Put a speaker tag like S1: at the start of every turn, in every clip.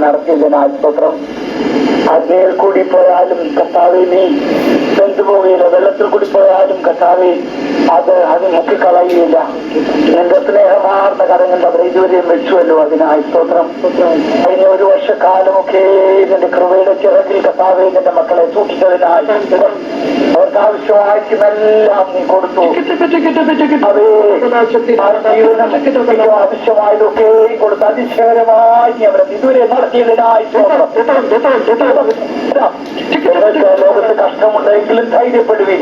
S1: നടത്തിയതിനാൽ സ്തോത്രം. അഗ്നിയിൽ കൂടി പോയാലും കർത്താവേ നീ വെന്തുപോവുകയില്ല, വെള്ളത്തിൽ കൂടി പോയാലും കർത്താവേ അത് മുക്കിക്കളയുകയില്ല. നിന്റെ സ്നേഹമാർന്ന കരങ്ങളുടെ അവർ ഇതുവരെയും വെച്ചുവല്ലോ, അതിനായി സ്തോത്രം. കഴിഞ്ഞ ഒരു വർഷക്കാലമൊക്കെ നിന്റെ കൃപയുടെ ചിറകിൽ കർത്താവേ നിന്റെ മക്കളെ സൂക്ഷിച്ചതിനായി അവർക്ക് ആവശ്യമായിട്ടുമെല്ലാം നീ കൊടുത്തു. ആവശ്യമായതൊക്കെ കൊടുത്ത് അതിശയകരമായി അവരെ ഇതുവരെ നടത്തിയതിനായി ലോകത്ത് കഷ്ടമുണ്ടെങ്കിലും ധൈര്യപ്പെടുവീൻ.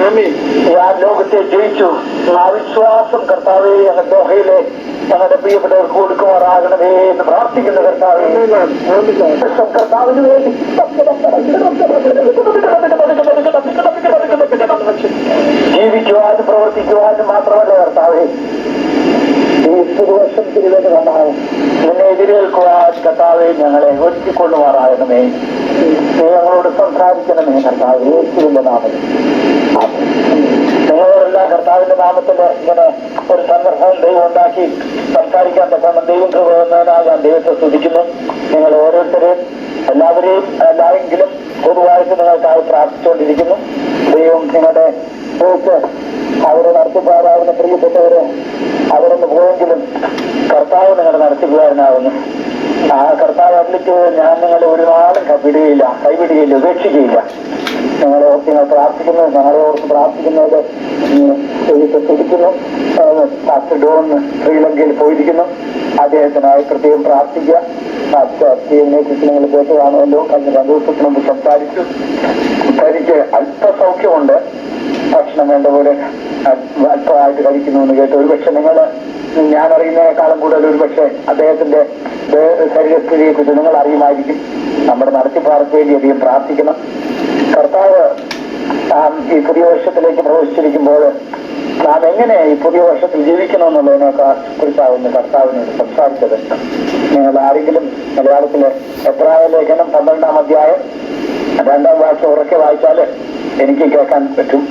S1: ഞാൻ ലോകത്തെ ജയിച്ചു. ആ വിശ്വാസം കർത്താവേ ഞങ്ങളുടെ ദോഹയിലെ ഞങ്ങളുടെ പ്രിയപ്പെട്ടവർക്ക് കൊടുക്കുമാറാകണമേ എന്ന് പ്രാർത്ഥിക്കുന്ന കർത്താവേ. കർത്താവിന് വേണ്ടി ജീവിക്കുവാനും പ്രവർത്തിക്കുവാനും മാത്രമല്ല കർത്താവേ, ഈ പുതുവർഷം തിരുവേണ്ടി വന്നാണ് നിന്നെ എതിരേൽക്കുവാൻ കർത്താവെ ഞങ്ങളെ ഒരുക്കിക്കൊള്ളുമാറാകണമേ. നീ ഞങ്ങളോട് സംസാരിക്കണമേ കർത്താവ്, യേശുവിന്റെ നാമത്തിൽ. നിങ്ങളോടെല്ലാം കർത്താവിന്റെ നാമത്തിൽ ഇങ്ങനെ ഒരു സന്ദർഭം ദൈവം ഉണ്ടാക്കി സംസാരിക്കാൻ തക്കണം. ദൈവം കൃപ ഞാൻ ദൈവത്തെ സ്തുതിക്കുന്നു. നിങ്ങൾ ഓരോരുത്തരെയും എല്ലാവരെങ്കിലും പൊതുവായിട്ട് നിങ്ങൾക്കായി പ്രാർത്ഥിച്ചുകൊണ്ടിരിക്കുന്നു. ദൈവം നിങ്ങളുടെ പോക്ക് അവരെ നടത്തിപ്പാരാകുന്ന പ്രിയപ്പെട്ടവര് അവരൊന്ന് പോയെങ്കിലും കർത്താവ് നിങ്ങളെ നടത്തിക്കുവാനാവുന്നു. ആ കർത്താവ് അല്ലിക്ക് ഞാൻ നിങ്ങളെ ഒരു നാളും കൈവിടുകയില്ല, ഉപേക്ഷിക്കുകയില്ല. ഞങ്ങളെ ഓർത്ത് നിങ്ങൾ പ്രാർത്ഥിക്കുന്നു. ഞങ്ങളെ ഓർത്ത് പ്രാർത്ഥിക്കുന്നത് സ്തുതിക്കുന്നു. ഡോക്ടർ ഡോൺ ശ്രീലങ്കയിൽ പോയിരിക്കുന്നു. അദ്ദേഹത്തിനായി പ്രത്യേകം പ്രാർത്ഥിക്കുക. നിങ്ങൾ കേട്ട് കാണുമല്ലോ, കഴിഞ്ഞ 2 ദിവസത്തിന് മുമ്പ് സംസാരിച്ചു. തനിക്ക് അല്പസൗഖ്യമുണ്ട്, ഭക്ഷണം വേണ്ട പോലെ അല്പമായിട്ട് കഴിക്കുന്നു എന്ന് കേട്ട് ഒരുപക്ഷെ ഞാൻ അറിയുന്നതിനേക്കാളും കൂടുതൽ ഒരുപക്ഷെ അദ്ദേഹത്തിന്റെ ശരീരസ്ഥിതിയെ കുറിച്ച് നിങ്ങൾ അറിയുമായിരിക്കും. നമ്മുടെ നടത്തിപ്പാർക്ക് വേണ്ടി അധികം പ്രാർത്ഥിക്കണം. കർത്താവ് ഈ പുതിയ വർഷത്തിലേക്ക് പ്രവേശിച്ചിരിക്കുമ്പോൾ നാം എങ്ങനെ ഈ പുതിയ വർഷത്തിൽ ജീവിക്കണമെന്നുള്ളതിനെ കുറിച്ചാവുന്ന കർത്താവിനോട് സംസാരിച്ചത്. നിങ്ങൾ ആരെങ്കിലും മലയാളത്തില് എബ്രായ ലേഖനം 12-ാം അധ്യായം 2-ാം വാക്യം ഉറക്കെ വായിച്ചാൽ എനിക്ക് കേൾക്കാൻ പറ്റും.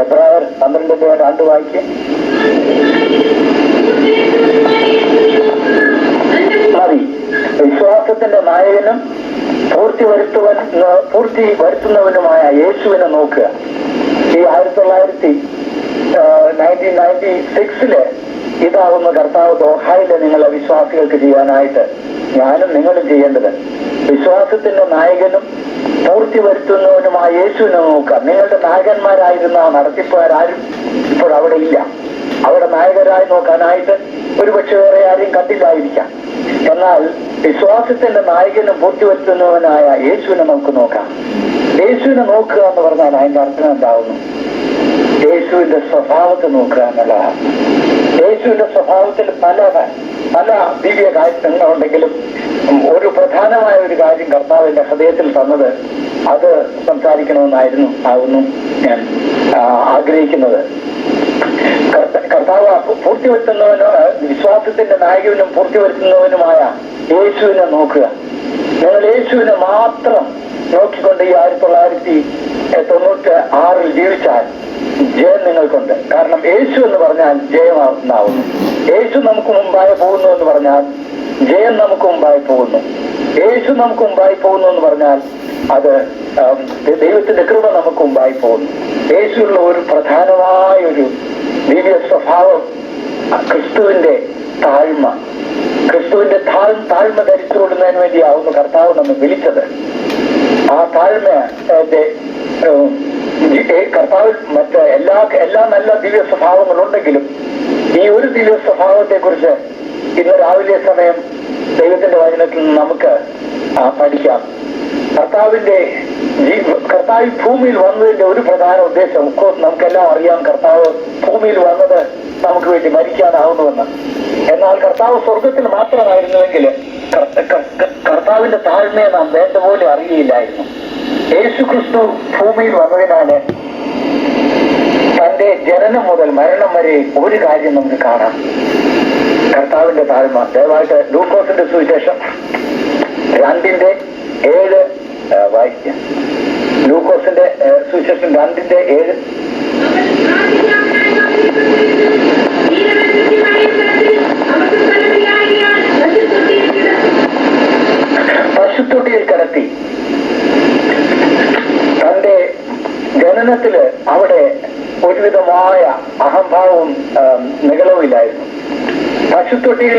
S1: എബ്രായർ 12-2 വായിക്കും. മതി. വിശ്വാസത്തിന്റെ നായകനും പൂർത്തി വരുത്തുന്നവനുമായ യേശുവിനെ നോക്കുക. ഈ 1996 ഇതാവുന്ന കർത്താവ് ദോഹായിലെ നിങ്ങളെ വിശ്വാസികൾക്ക് ചെയ്യാനായിട്ട് ഞാനും നിങ്ങളും ചെയ്യേണ്ടത്. വിശ്വാസത്തിന്റെ നായകനും പൂർത്തി വരുത്തുന്നവനുമായ യേശുവിനെ നോക്കുക. നിങ്ങളുടെ നായകന്മാരായിരുന്ന നടത്തിപ്പുകാരും ഇപ്പോൾ അവിടെ ഇല്ല. അവിടെ നായകരായി നോക്കാനായിട്ട് ഒരുപക്ഷെ വേറെ ആരെയും കണ്ടില്ലായിരിക്കാം. എന്നാൽ വിശ്വാസത്തിന്റെ നായകനും പൂർത്തി വരുത്തുന്നവനായ യേശുവിനെ നമുക്ക് നോക്കാം. യേശുവിനെ നോക്കുക എന്ന് പറഞ്ഞാൽ അതിന്റെ അർത്ഥം എന്താവുന്നു? യേശുവിന്റെ സ്വഭാവത്തെ നോക്കുക എന്നുള്ളതാണ്. യേശുവിന്റെ സ്വഭാവത്തിൽ പല ദിവ്യ കാര്യങ്ങളുണ്ടെങ്കിലും ഒരു പ്രധാനമായ ഒരു കാര്യം കർത്താവിന്റെ ഹൃദയത്തിൽ തന്നത് അത് സംസാരിക്കണമെന്നായിരുന്നു ഞാൻ ആഗ്രഹിക്കുന്നത്. കർത്താവ് പൂർത്തി വരുത്തുന്നവനോ വിശ്വാസത്തിന്റെ നായകനും പൂർത്തി വരുത്തുന്നവനുമായ യേശുവിനെ നോക്കുക. നിങ്ങൾ യേശുവിനെ മാത്രം നോക്കിക്കൊണ്ട് ഈ 1996 ജീവിച്ചാൽ ജയം നിങ്ങൾക്കുണ്ട്. കാരണം യേശു എന്ന് പറഞ്ഞാൽ ജയമാവുന്നു. യേശു നമുക്ക് മുമ്പായി പോകുന്നു എന്ന് പറഞ്ഞാൽ ജയം നമുക്ക് മുമ്പായി പോകുന്നു. യേശു നമുക്ക് മുമ്പായി പോകുന്നു എന്ന് പറഞ്ഞാൽ അത് ദൈവത്തിന്റെ കൃപ നമുക്ക് മുമ്പായി പോകുന്നു. യേശുവിനുള്ള ഒരു പ്രധാനമായ ഒരു ദിവ്യ സ്വഭാവം ക്രിസ്തുവിന്റെ താഴ്മ. ക്രിസ്തുവിന്റെ താഴ്മ ധരിച്ചുകൊള്ളുന്നതിന് വേണ്ടിയാവുന്നു കർത്താവ് നമ്മെ വിളിച്ചത്. ആ താഴ്മയുടെ കർത്താവിൽ മറ്റ് എല്ലാ നല്ല ദിവ്യ സ്വഭാവങ്ങളുണ്ടെങ്കിലും ഈ ഒരു ദിവ്യ സ്വഭാവത്തെ കുറിച്ച് ഇന്ന് രാവിലെ സമയം ദൈവത്തിന്റെ വചനത്തിൽ നിന്ന് നമുക്ക് പഠിക്കാം. കർത്താവ് ഭൂമിയിൽ വന്നതിന്റെ ഒരു പ്രധാന ഉദ്ദേശം നമുക്കെല്ലാം അറിയാം. കർത്താവ് ഭൂമിയിൽ വന്നത് നമുക്ക് വേണ്ടി മരിക്കാനാവുന്നുവെന്ന്. എന്നാൽ കർത്താവ് സ്വർഗത്തിൽ മാത്രമായിരുന്നുവെങ്കിൽ കർത്താവിന്റെ താഴ്മയെ നാം വേണ്ട പോലെ അറിയില്ലായിരുന്നു. യേശു ക്രിസ്തു ഭൂമിയിൽ വന്നതിനാല് തന്റെ ജനനം മുതൽ മരണം വരെ ഒരു കാര്യം നമുക്ക് കാണാം, കർത്താവിന്റെ താഴ്മ. ദയവായിട്ട് ലൂക്കോസിന്റെ സുവിശേഷം 2:7 വായിക്കാം. ലൂക്കോസിന്റെ സുവിശേഷം 2:7. സന്തുലിതമായ അഹംഭാവവും നികളവും ഇല്ലായിരുന്നു. പശുത്തൊട്ടിയിൽ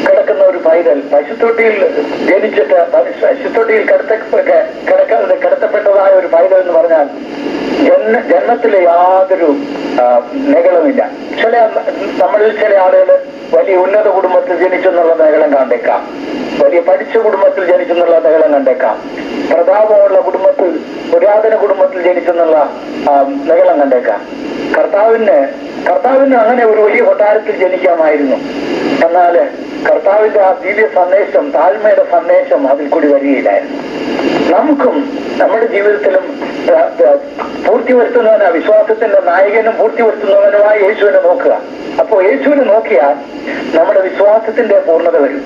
S1: കിടക്കുന്ന ഒരു പൈതൽ, പശുത്തൊട്ടിയിൽ ജനിച്ചിട്ട് പശുത്തൊട്ടിയിൽ കിടത്തപ്പെട്ടതായ ഒരു പൈതൽ എന്ന് പറഞ്ഞാൽ ജന്മത്തിലെ യാതൊരു നികളുമില്ല. നമ്മളിൽ ചില ആളുകൾ വലിയ ഉന്നത കുടുംബത്തിൽ ജനിച്ചെന്നുള്ള നികളം കണ്ടേക്കാം, വലിയ പഠിച്ച കുടുംബത്തിൽ ജനിച്ചെന്നുള്ള നികളം കണ്ടേക്കാം, പ്രതാപമുള്ള കുടുംബത്തിൽ, പുരാതന കുടുംബത്തിൽ ജനിച്ചെന്നുള്ള നികളം കണ്ടേക്കാം. കർത്താവിന് അങ്ങനെ ഒരു വലിയ കൊട്ടാരത്തിൽ ജനിക്കാമായിരുന്നു. എന്നാൽ കർത്താവിന്റെ ആ ദിവ്യ സന്ദേശം, താഴ്മയുടെ സന്ദേശം അതിൽ കൂടി വരികയില്ലായിരുന്നു. നമുക്കും നമ്മുടെ ജീവിതത്തിലും പൂർത്തി വരുത്തുന്നവനാ, വിശ്വാസത്തിന്റെ നായകനും പൂർത്തി വരുത്തുന്നവനുമായ യേശുവിനെ നോക്കുക. അപ്പോ യേശുവിനെ നോക്കിയാൽ നമ്മുടെ വിശ്വാസത്തിന്റെ പൂർണ്ണത വരും,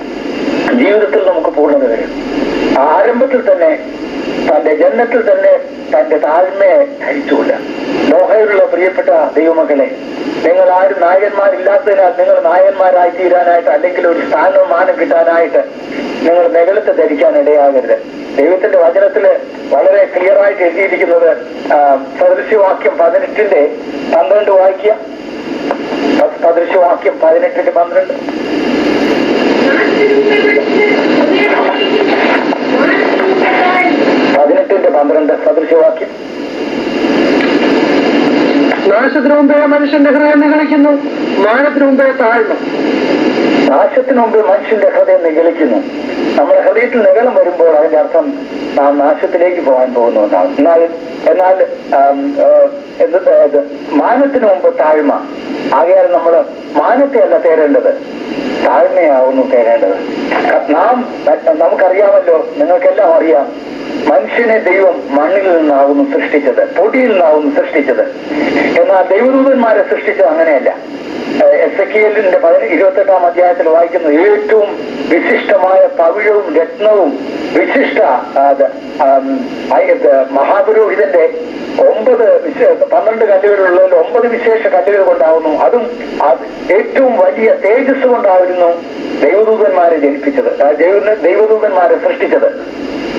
S1: ജീവിതത്തിൽ നമുക്ക് പൂർണ്ണത വരും. ആരംഭത്തിൽ തന്നെ, തന്റെ ജന്മത്തിൽ തന്നെ തന്റെ താഴ്മയെ ധരിച്ചുകൊള്ള. നോഹയിലുള്ള പ്രിയപ്പെട്ട ദൈവമക്കളെ, നിങ്ങൾ ആരും നായകന്മാരില്ലാത്തതിനാൽ നിങ്ങൾ നായകന്മാരായി തീരാനായിട്ട്, അല്ലെങ്കിൽ ഒരു സ്ഥാനവും മാനം കിട്ടാനായിട്ട് നിങ്ങൾ നിഗളത്തെ ധരിക്കാൻ ഇടയാകരുത്. ദൈവത്തിന്റെ വചനത്തില് വളരെ ക്ലിയർ ആയിട്ട് എഴുതിയിരിക്കുന്നത് സദൃശ്യവാക്യം 18:12 വായിക്കുക. സദൃശ്യവാക്യം 18:12. സദൃശ്യവാക്യം.
S2: നാശത്തിനു മുമ്പേ മനുഷ്യന്റെ ഹൃദയം നിഗളിക്കുന്നു, മാനത്തിനു മുമ്പേ താഴ്ന്നു.
S1: നാശത്തിനു മുമ്പ് മനുഷ്യന്റെ ഹൃദയം നിഗളിക്കുന്നു. നമ്മുടെ ഹൃദയത്തിൽ നിഗളം വരുമ്പോൾ അതിന്റെ അർത്ഥം നാം നാശത്തിലേക്ക് പോകാൻ പോകുന്നു എന്നാണ്. എന്നാൽ മാനത്തിനു മുമ്പ് താഴ്മ. ആകയാൽ നമ്മൾ മാനത്തെ അല്ല തേടേണ്ടത്, താഴ്മയാവുന്നു തേടേണ്ടത്. നമുക്കറിയാമല്ലോ, നിങ്ങൾക്കെല്ലാം അറിയാം, മനുഷ്യനെ ദൈവം മണ്ണിൽ നിന്നാവുന്നു സൃഷ്ടിച്ചത്, പൊടിയിൽ നിന്നാവുന്നു സൃഷ്ടിച്ചത്. എന്നാൽ ദൈവദൂതന്മാരെ സൃഷ്ടിച്ചത് അങ്ങനെയല്ല. എസെക്കിയേലിന്റെ 28-ാം അധ്യായത്തിൽ വായിക്കുന്നു, ഏറ്റവും വിശിഷ്ടമായ പവിഴവും രത്നവും വിശിഷ്ട മഹാപുരോഹിതന്റെ 12 കല്ലുകളുള്ളതിൽ 9 വിശേഷ കല്ലുകൾ കൊണ്ടാവുന്നു. അതും ഏറ്റവും വലിയ തേജസ് കൊണ്ടായിരുന്നു ദൈവദൂതന്മാരെ ജനിപ്പിച്ചത്, ദൈവദൂതന്മാരെ സൃഷ്ടിച്ചത്.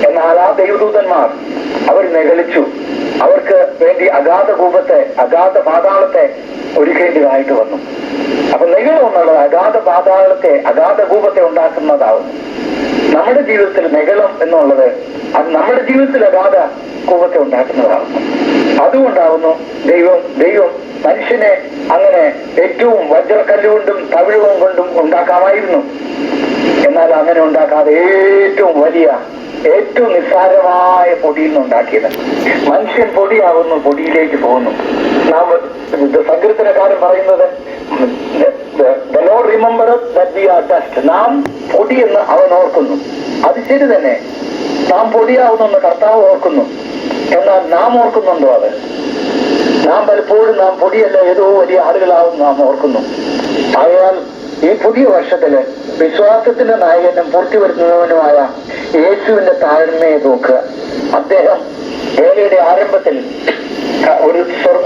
S1: എന്നാൽ ആ ദൈവദൂതന്മാർ അവർ നിഗളിച്ചു. അവർക്ക് വേണ്ടി അഗാധ പാതാളത്തെ ഒരുക്കേണ്ടതായിട്ട് വന്നു. അപ്പൊ നിഗളം എന്നുള്ളത് അഗാധ കൂപത്തെ ഉണ്ടാക്കുന്നതാവുന്നു. നമ്മുടെ ജീവിതത്തിൽ നിഗളം എന്നുള്ളത് അത് നമ്മുടെ ജീവിതത്തിൽ അഗാധ കൂപത്തെ ഉണ്ടാക്കുന്നതാവുന്നു. അതുകൊണ്ടാവുന്നു ദൈവം മനുഷ്യനെ അങ്ങനെ ഏറ്റവും വജ്രക്കല്ലുകൊണ്ടും തവിഴുവും കൊണ്ടും ഉണ്ടാക്കാമായിരുന്നു. എന്നാൽ അങ്ങനെ ഉണ്ടാക്കാതെ ഏറ്റവും നിസ്സാരമായ പൊടിയിൽ നിന്നുണ്ടാക്കിയത്. മനുഷ്യൻ പൊടിയാവുന്നു, പൊടിയിലേക്ക് പോകുന്നു. നാം സങ്കീർത്തനക്കാരൻ പറയുന്നത്, the Lord remembereth that we are dust. നാം പൊടിയെന്ന് അവൻ ഓർക്കുന്നു. അത് ശരി തന്നെ, നാം പൊടിയാവുന്നെന്ന് കർത്താവ് ഓർക്കുന്നു. എന്നാൽ നാം ഓർക്കുന്നുണ്ടോ? അത് നാം പലപ്പോഴും നാം പൊടിയല്ല, ഏതോ വലിയ ആളുകളാവും നാം ഓർക്കുന്നു. ആയാൽ ഈ പുതിയ വർഷത്തില് വിശ്വാസത്തിന്റെ നായകനും പൂർത്തി വരുത്തുന്നവനുമായ യേശുവിന്റെ താഴ്മയെ നോക്കുക. അദ്ദേഹം വേലയുടെ ആരംഭത്തിൽ ഒരു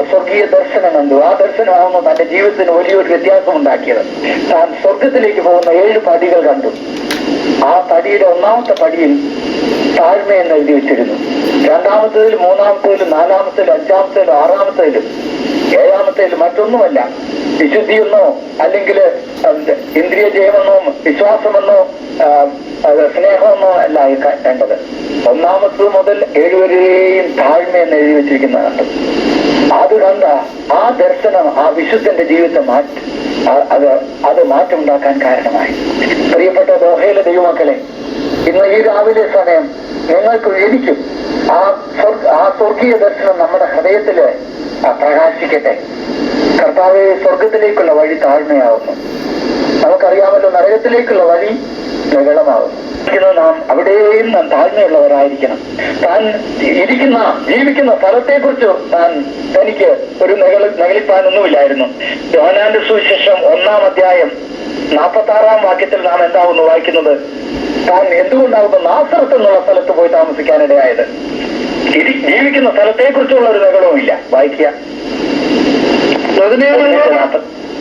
S1: സ്വർഗീയ ദർശനം കണ്ടു. ആ ദർശനമാകുന്നു തന്റെ ജീവിതത്തിന് വലിയൊരു വ്യത്യാസം ഉണ്ടാക്കിയത്. താൻ സ്വർഗത്തിലേക്ക് പോകുന്ന 7 പടികൾ കണ്ടു. ആ പടിയുടെ 1ാമത്തെ പടിയിൽ താഴ്മയെന്ന് എഴുതി വെച്ചിരുന്നു. 2ാമത്തേതിലും 3ാമത്തേതിലും 4ാമത്തേതിലും 5ാമത്തേതിലും 6ാമത്തേതിലും 7ാമത്തേതിലും മറ്റൊന്നുമല്ല വിശുദ്ധിയെന്നോ അല്ലെങ്കിൽ ഇന്ദ്രിയ ജയമെന്നോ വിശ്വാസമെന്നോ സ്നേഹമെന്നോ അല്ല വേണ്ടത്. 1ാമത്തത് മുതൽ 7 വരെയും താഴ്മയെന്ന് എഴുതി വെച്ചിരിക്കുന്നതാണ്. അത് കണ്ട ആ ദർശനം ആ വിശുദ്ധന്റെ ജീവിതത്തെ അത് മാറ്റമുണ്ടാക്കാൻ കാരണമായി. പ്രിയപ്പെട്ട ദോഹയിലെ ദൈവമക്കളെ, ഇന്ന് ഈ രാവിലെ സമയം നിങ്ങൾക്കും എനിക്കും ആ സ്വർഗീയ ദർശനം നമ്മുടെ ഹൃദയത്തില് പ്രകാശിക്കട്ടെ. കർത്താവെ, സ്വർഗത്തിലേക്കുള്ള വഴി താഴ്മയാവുന്നു. നമുക്കറിയാമല്ലോ, നരകത്തിലേക്കുള്ള വഴി നിഗളമാവുന്നു. നാം അവിടെയും നാം താഴ്മയുള്ളവരായിരിക്കണം. താൻ ജീവിക്കുന്ന സ്ഥലത്തെക്കുറിച്ച് തനിക്ക് ഒരു നിഗളിപ്പാനൊന്നുമില്ലായിരുന്നു. യോഹന്നാന്റെ സുവിശേഷം 1-ാം അധ്യായം 46-ാം വാക്യത്തിൽ നാം എന്താവുന്നു വായിക്കുന്നത്? താൻ എന്തുകൊണ്ടാവുന്നു നാസറത്ത് എന്നുള്ള സ്ഥലത്ത് പോയി താമസിക്കാനിടയായത്? ജീവിക്കുന്ന സ്ഥലത്തെക്കുറിച്ചുള്ള ഒരു നിഗളവും ഇല്ല. വായിക്കുക.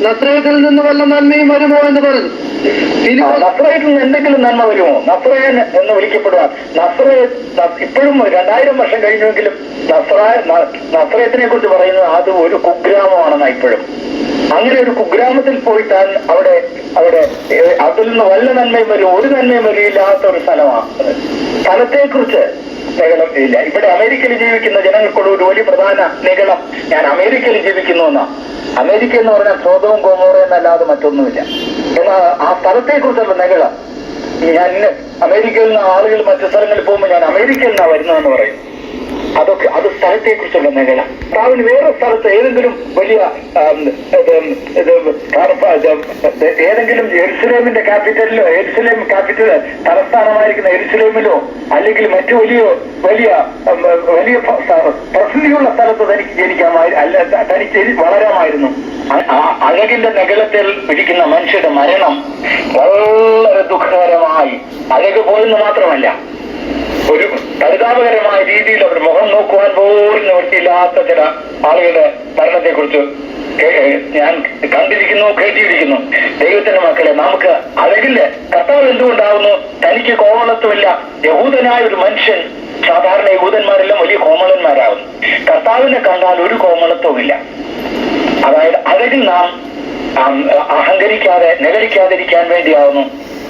S2: നസ്രയത്തിൽ നിന്ന് വല്ല നന്മയും വരുമോ എന്ന് പറഞ്ഞു.
S1: നസ്രയത്തിൽ നിന്ന് എന്തെങ്കിലും നന്മ വരുമോ? നസ്രയൻ എന്ന് വിളിക്കപ്പെടുക. ഇപ്പോഴും 2000 വർഷം കഴിഞ്ഞെങ്കിലും നസ്രയത്തിനെ കുറിച്ച് പറയുന്നത് അത് ഒരു കുഗ്രാമമാണെന്നാ ഇപ്പോഴും. അങ്ങനെ ഒരു കുഗ്രാമത്തിൽ പോയി താൻ അവിടെ അതിൽ നിന്ന് വല്ല നന്മയും വരും, ഒരു നന്മയും വരില്ലാത്ത ഒരു സ്ഥലമാണ്. സ്ഥലത്തെക്കുറിച്ച് നിഗളം ഇല്ല. ഇവിടെ അമേരിക്കയിൽ ജീവിക്കുന്ന ജനങ്ങൾക്കുള്ള ഒരു വലിയ പ്രധാന നിഗളം ഞാൻ അമേരിക്കയിൽ ജീവിക്കുന്നു എന്നാ. അമേരിക്ക എന്ന് പറഞ്ഞാൽ സ്വതവും ഗോമോറയും എന്നല്ലാതെ മറ്റൊന്നുമില്ല. എന്നാൽ ആ സ്ഥലത്തെക്കുറിച്ചുള്ള നിഗളം, ഞാൻ അമേരിക്കയിൽ നിന്ന് ആളുകൾ മറ്റു സ്ഥലങ്ങളിൽ പോകുമ്പോൾ ഞാൻ അമേരിക്കയിൽ നിന്നാണ് വരുന്നതെന്ന് പറയും. അതൊക്കെ അത് സ്ഥലത്തെക്കുറിച്ചുള്ള നിഗളം. കർത്താവിന് വേറെ സ്ഥലത്ത് ഏതെങ്കിലും വലിയ ഏതെങ്കിലും എരുസലേമിന്റെ ക്യാപിറ്റലിലോ എരുസലേം ക്യാപിറ്റൽ തലസ്ഥാനമായിരിക്കുന്ന എരുസലേമിലോ അല്ലെങ്കിൽ മറ്റു വലിയ പ്രസിദ്ധിയുള്ള സ്ഥലത്ത് തനിക്ക് തനിക്ക് വളരാമായിരുന്നു. അഴകിന്റെ നിഗളത്തിൽ പിടിക്കുന്ന മനുഷ്യരുടെ മരണം വളരെ ദുഃഖകരമായി, അഴക് പോയെന്ന് മാത്രമല്ല ഒരു പരിതാപകരമായ രീതിയിൽ അവർ മുഖം നോക്കുവാൻ പോലും നിവൃത്തിയില്ലാത്ത ചില ആളുകളുടെ മരണത്തെക്കുറിച്ച് ഞാൻ കണ്ടിരിക്കുന്നു, കേട്ടിരിക്കുന്നു. ദൈവത്തിന്റെ മക്കളെ, നമുക്ക് അഴകില് കർത്താവ് എന്തുകൊണ്ടാവുന്നു? തനിക്ക് കോമളത്വമില്ല. യഹൂദനായ ഒരു മനുഷ്യൻ, സാധാരണ യഹൂദന്മാരെല്ലാം വലിയ കോമളന്മാരാകുന്നു. കർത്താവിനെ കണ്ടാൽ ഒരു കോമളത്വമില്ല. അതായത് അഴകിൽ നാം അഹങ്കരിക്കാതെ നിഗളിക്കാതിരിക്കാൻ വേണ്ടിയാവുന്നു.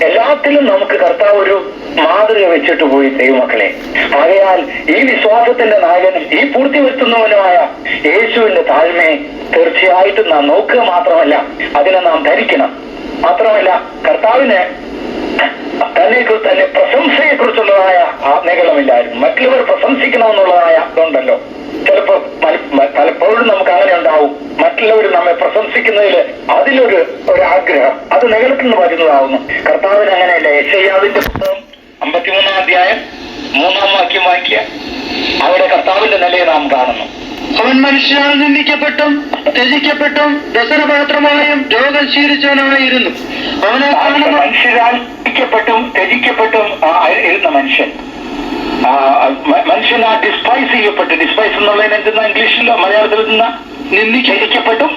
S1: എല്ലാത്തിലും നമുക്ക് കർത്താവ് ഒരു മാതൃക വെച്ചിട്ട് പോയി ദൈവമക്കളെ. ആകയാൽ ഈ വിശ്വാസത്തിന്റെ നായകനും ഈ പൂർത്തി വരുത്തുന്നവനുമായ യേശുവിന്റെ താഴ്മയെ തീർച്ചയായിട്ടും നാം നോക്കുക മാത്രമല്ല, അതിനെ നാം ധരിക്കണം. മാത്രമല്ല കർത്താവിന് തന്നെ പ്രശംസയെ കുറിച്ചുള്ളതായ നിഗളമില്ലായിരുന്നു. മറ്റുള്ളവർ പ്രശംസിക്കണമെന്നുള്ളതായ ഇതുണ്ടല്ലോ. പലപ്പോഴും നമുക്ക് അങ്ങനെ ഉണ്ടാവും. മറ്റുള്ളവർ നമ്മെ പ്രശംസിക്കുന്നതിൽ അതിലൊരു ആഗ്രഹം, അത് നിഗളത്തിൽ നിന്ന് വരുന്നതാവുന്നു. കർത്താവിന് അങ്ങനെയല്ല. യെശയ്യാവിന്റെ പുസ്തകം 53-ാം അധ്യായം 3-ാം വാക്യം വായിക്കുക. അവിടെ കർത്താവിന്റെ നിലയെ നാം കാണുന്നു.
S2: അവൻ മനുഷ്യനാൽ നിന്ദിക്കപ്പെട്ടും ത്യജിക്കപ്പെട്ടും വ്യസനപാത്രമായും രോഗം ശീലിച്ചവനായിരുന്നു.
S1: മനുഷ്യരാൽ ത്യജിക്കപ്പെട്ടും ഇരുന്ന മനുഷ്യനാ ഡിസ്പൈസ് ചെയ്യപ്പെട്ടു. ഡിസ്പൈസ് എന്നുള്ളതിന് എന്തെന്നാ ഇംഗ്ലീഷിലോ മലയാളത്തിൽ നിന്ന് നിന്ദിക്കപ്പെട്ടും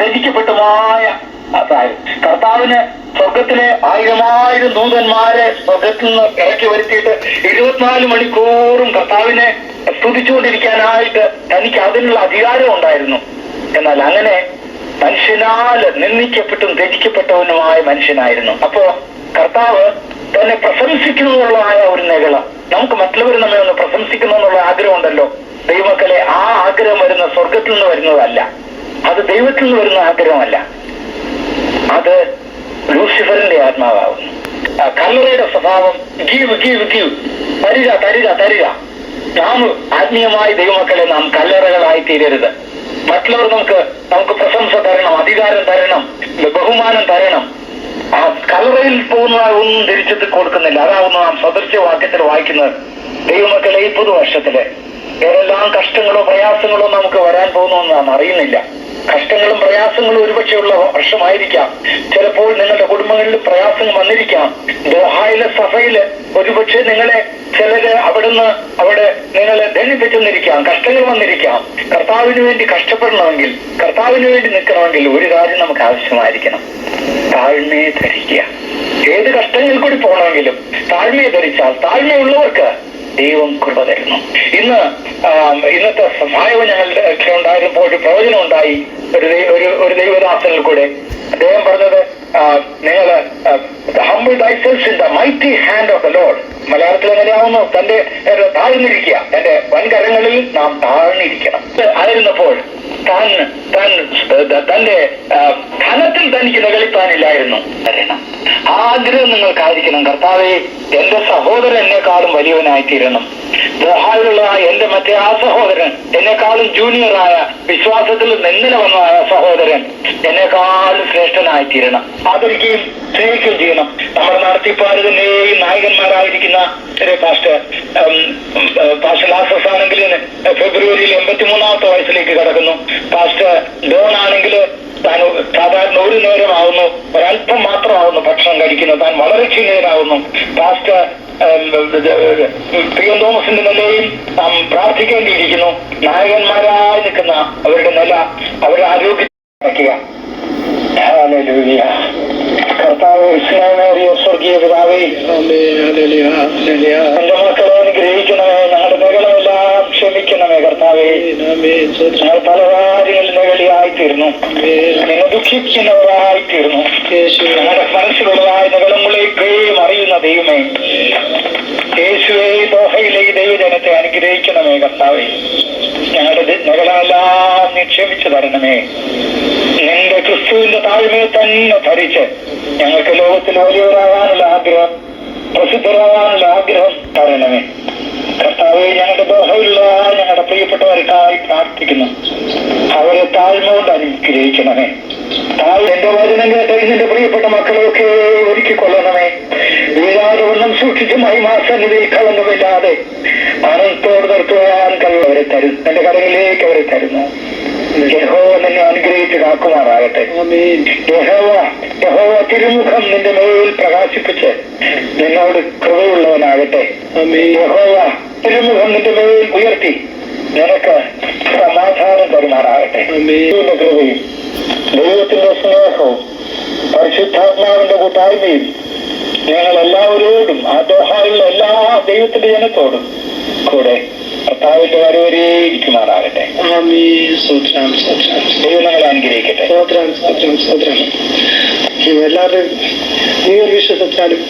S1: ത്യജിക്കപ്പെട്ടുമായ കർത്താവിന് സ്വർഗത്തിലെ 1000 ദൂതന്മാരെ സ്വർഗത്തിൽ നിന്ന് ഇറക്കി വരുത്തിയിട്ട് 24 മണിക്കൂറും കർത്താവിനെ സ്തുതിച്ചുകൊണ്ടിരിക്കാനായിട്ട് തനിക്ക് അതിനുള്ള അധികാരം ഉണ്ടായിരുന്നു. എന്നാൽ അങ്ങനെ മനുഷ്യനാൽ നിന്ദിക്കപ്പെട്ടും ത്യജിക്കപ്പെട്ടവനുമായ മനുഷ്യനായിരുന്നു. അപ്പോ കർത്താവ് തന്നെ പ്രശംസിക്കുന്നതുള്ളതായ ഒരു നിഗളം. നമുക്ക് മറ്റുള്ളവർ നമ്മെ ഒന്ന് പ്രശംസിക്കണമെന്നുള്ള ആഗ്രഹം ഉണ്ടല്ലോ ദൈവമക്കളെ. ആ ആഗ്രഹം വരുന്ന സ്വർഗത്തിൽ നിന്ന് വരുന്നതല്ല, അത് ദൈവത്തിൽ നിന്ന് വരുന്ന ആഗ്രഹമല്ല, അത് ലൂസിഫറിന്റെ ആത്മാവാകുന്നു. കല്ലറയുടെ സ്വഭാവം ഗീവ് ഗീവ് ഗീവ്, തരിക. നാം ആത്മീയമായി ദൈവമക്കളെ നാം കല്ലറകളായി തീരരുത്. മറ്റുള്ളവർ നമുക്ക് പ്രശംസ തരണം, അധികാരം തരണം, ബഹുമാനം തരണം. ആ കല്ലറയിൽ പോകുന്ന ഒന്നും തിരിച്ചെത്തി കൊടുക്കുന്നില്ല. അതാവുന്നു നാം സദൃശ്യവാക്യത്തിൽ വായിക്കുന്നത്. ദൈവമക്കളെ, ഈ പുതുവർഷത്തില് ഏതെല്ലാം കഷ്ടങ്ങളോ പ്രയാസങ്ങളോ നമുക്ക് വരാൻ പോകുന്നു നാം അറിയുന്നില്ല. കഷ്ടങ്ങളും പ്രയാസങ്ങളും ഒരുപക്ഷെ ഉള്ള വർഷമായിരിക്കാം. ചിലപ്പോൾ നിങ്ങളുടെ കുടുംബങ്ങളിൽ പ്രയാസങ്ങൾ വന്നിരിക്കാം. ദോഹായിലെ സഭയില് ഒരുപക്ഷെ നിങ്ങളെ ചിലര് അവിടെ നിങ്ങളെ ദണ്ഡിപ്പിച്ചെന്നിരിക്കാം. കഷ്ടങ്ങൾ വന്നിരിക്കാം. കർത്താവിന് വേണ്ടി കഷ്ടപ്പെടണമെങ്കിൽ, കർത്താവിന് വേണ്ടി നിൽക്കണമെങ്കിൽ ഒരു കാര്യം നമുക്ക് ആവശ്യമായിരിക്കണം: താഴ്മയെ ധരിക്കുക. ഏത് കഷ്ടങ്ങളിൽ കൂടി പോകണമെങ്കിലും താഴ്മയെ ധരിച്ചാൽ താഴ്മയുള്ളവർക്ക് ദൈവം കൃപ തരുന്നു. ഇന്നത്തെ സഹായവും ഞങ്ങളുടെ ഉണ്ടായിരുന്നപ്പോൾ ഒരു പ്രവചനം ഉണ്ടായി. ഒരു ദൈവദാസനിൽ കൂടെ അദ്ദേഹം പറഞ്ഞത്, നിങ്ങള് humble thyself in the mighty hand of the Lord. മലയാളത്തിൽ എങ്ങനെയാവുന്നു? തന്റെ താഴ്ന്നിരിക്കുക, തന്റെ വൻകരങ്ങളിൽ നാം താഴ്ന്നിരിക്കണം. ആയിരുന്നപ്പോൾ തന്റെ ധനത്തിൽ തനിക്ക് നിഗളിപ്പാനില്ലായിരുന്നു. ആഗ്രഹം നിങ്ങൾക്കായിരിക്കണം: കർത്താവേ, എന്റെ സഹോദരൻ എന്നെക്കാളും വലിയവനായിത്തീരണം. ദോഹായിലുള്ള എന്റെ മറ്റേ ആ സഹോദരൻ, എന്നെക്കാളും ജൂനിയറായ വിശ്വാസത്തിൽ നിന്നില വന്നതായ സഹോദരൻ എന്നെക്കാളും ശ്രേഷ്ഠനായിത്തീരണം. ആദരിക്കുകയും സ്നേഹിക്കുകയും ചെയ്യണം. നമ്മുടെ നടത്തിപ്പാരുതന്നെയും നായകന്മാരായിരിക്കുന്ന പാസ്റ്റർ ലാസസ് ആണെങ്കിൽ ഫെബ്രുവരിയിൽ 83-ാമത്തെ വയസ്സിലേക്ക് കടക്കുന്നു. പാസ്റ്റർ ഡോൺ ആണെങ്കിൽ താൻ സാധാരണ ഒരു നേരമാവുന്നു, ഒരല്പം മാത്രമാവുന്നു ഭക്ഷണം കഴിക്കുന്നത്. താൻ വളരെ ക്ഷീണിതനാവുന്നു. പാസ്റ്റർ പ്രിയം തോമസിന്റെ നിലയിൽ നാം പ്രാർത്ഥിക്കേണ്ടിയിരിക്കുന്നു. നായകന്മാരായി നിൽക്കുന്ന അവരുടെ നില, അവരുടെ ആരോഗ്യം വയ്ക്കുക. കർത്താവ് സ്നേഹമേറിയ സ്വർഗീയ പിതാവേ, എന്റെ മക്കളെ അനുഗ്രഹിക്കണമേ. ഞങ്ങളുടെ നികളെല്ലാം ക്ഷമിക്കണമേ കർത്താവേ. ഞങ്ങൾ പല കാര്യങ്ങളിൽ നികളിയായിത്തീർന്നു, നിങ്ങൾ ദുഃഖിക്കുന്നവരായിത്തീർന്നു. ഞങ്ങളുടെ മനസ്സിലുള്ളതായ നികളങ്ങളിലേക്ക് അറിയുന്ന ദൈവമേ, യേശുവേ, ദോഹയിലെ ഈ ദൈവജനത്തെ അനുഗ്രഹിക്കണമേ കർത്താവേ. ഞങ്ങളുടെ നികളെല്ലാം നീ ക്ഷമിച്ചു തരണമേ. നിന്റെ ക്രിസ്തുവിന്റെ താഴ്മയെ തന്നെ ധരിച്ച് ഞങ്ങൾക്ക് ലോകത്തിൽ വലിയവരാകാനുള്ള ആഗ്രഹം, പ്രസിദ്ധരാകാനുള്ള ആഗ്രഹം തരണമേ കർത്താവേ. ഞങ്ങളുടെ ദോഹയിലുള്ള ഞങ്ങളുടെ പ്രിയപ്പെട്ടവർക്കായി പ്രാർത്ഥിക്കുന്നു. അവരെ താഴ്മ കൊണ്ട് അനുഗ്രഹിക്കണമേ. എന്റെ വചനം കേട്ട നിന്റെ പ്രിയപ്പെട്ട മക്കളെയൊക്കെ ഒരുക്കിക്കൊള്ളണമേ. വീഴാതെ വണ്ണം സൂക്ഷിച്ച് മഹിമാസന്നിധിയിൽ കളങ്കമില്ലാതെ അനന്തോട് നിർത്തുവാൻ കഴിവവരെ തരും. എന്റെ കടകളിലേക്ക് അവരെ തരുന്നു. യഹോവ നിന്നെ അനുഗ്രഹിച്ച് കാക്കുമാറാകട്ടെ. യഹോവ തിരുമുഖം നിന്റെ മേൽ പ്രകാശിപ്പിച്ച് നിന്നോട് കൃപയുള്ളവനാകട്ടെ. യഹോവ തിരുമുഖം നിന്റെ മേൽ ഉയർത്തി നിനക്ക് സമാധാനം തരുമാറാകട്ടെ. കൃപയും ദൈവത്തിന്റെ സ്നേഹവും പരിശുദ്ധാത്മാവിന്റെ കൂട്ടായ്മയും ഞങ്ങൾ എല്ലാവരോടും ആ ദോഹായിലുള്ള എല്ലാ ദൈവത്തിന്റെ ജനത്തോടും കൂടെ കർത്താവിന്റെ വരവരെ ഇരിക്കുമാറാകട്ടെ. ദൈവം ഞങ്ങളെ അനുഗ്രഹിക്കട്ടെ.
S2: എല്ലാവരുടെയും ഈ ഒരു വിശ്വസത്താലും